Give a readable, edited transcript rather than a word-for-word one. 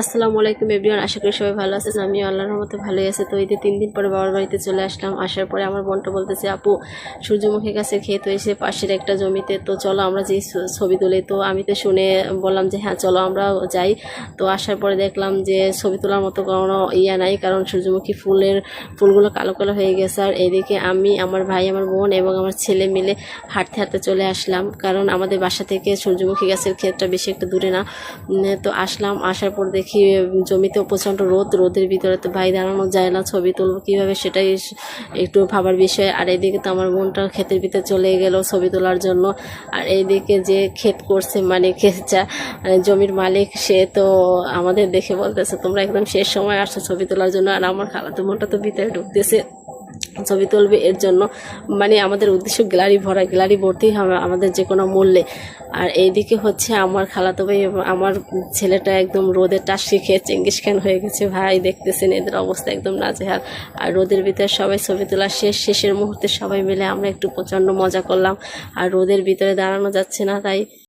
আসসালামু আলাইকুম এভরিওয়ান, আশা করি সবাই ভালো আছেন। আমি আল্লাহর রহমতে ভালোই আছি। তো ঈদের 3 দিন পরে বাবার বাড়িতে চলে আসলাম। আসার পরে আমার বোনটা বলতেছে, আপু সূর্যমুখী গাছের ক্ষেত হয়েছে পাশের একটা জমিতে, তো চলো আমরা যে ছবি তুলি। তো আমি তো শুনে বললাম যে হ্যাঁ চলো আমরা যাই। তো আসার পরে দেখলাম যে ছবি তোলার মতো কোনো ইয়া নাই, কারণ সূর্যমুখী ফুলগুলো কালো কালো হয়ে গেছে। আর এইদিকে আমি, আমার ভাই, আমার বোন এবং আমার ছেলে মিলে হাঁটতে হাঁটতে চলে আসলাম, কারণ আমাদের বাসা থেকে সূর্যমুখী গাছের ক্ষেতটা বেশি একটা দূরে না। তো আসলাম, আসার পর দেখি জমিতেও প্রচণ্ড রোদের ভিতরে তো ভাই দাঁড়ানো যায় না, ছবি তুলবো কীভাবে সেটাই একটু ভাবার বিষয়। আর এইদিকে তো আমার বোনটা ক্ষেতের ভিতরে চলে গেল ছবি তোলার জন্য। আর এইদিকে যে ক্ষেত করছে, মানে জমির মালিক, সে তো আমাদের দেখে বলতেছে তোমরা একদম শেষ সময় আসছো ছবি তোলার জন্য। আর আমার খালাতো বোনটা তো ভিতরে ঢুকতেছে ছবি তুলবে এর জন্য। মানে আমাদের উদ্দেশ্য গ্যালারি ভর্তিই হবে আমাদের যে কোনো মূল্যে। আর এইদিকে হচ্ছে আমার খালাতো ভাই এবং আমার ছেলেটা একদম রোদের টাসকি খেয়ে চেঙ্গিস খান হয়ে গেছে ভাই, দেখতেছেন এদের অবস্থা একদম নাজেহাল। আর রোদের ভিতরে সবাই ছবি তোলা শেষের মুহূর্তে সবাই মিলে আমরা একটু প্রচণ্ড মজা করলাম। আর রোদের ভিতরে দাঁড়ানো যাচ্ছে না, তাই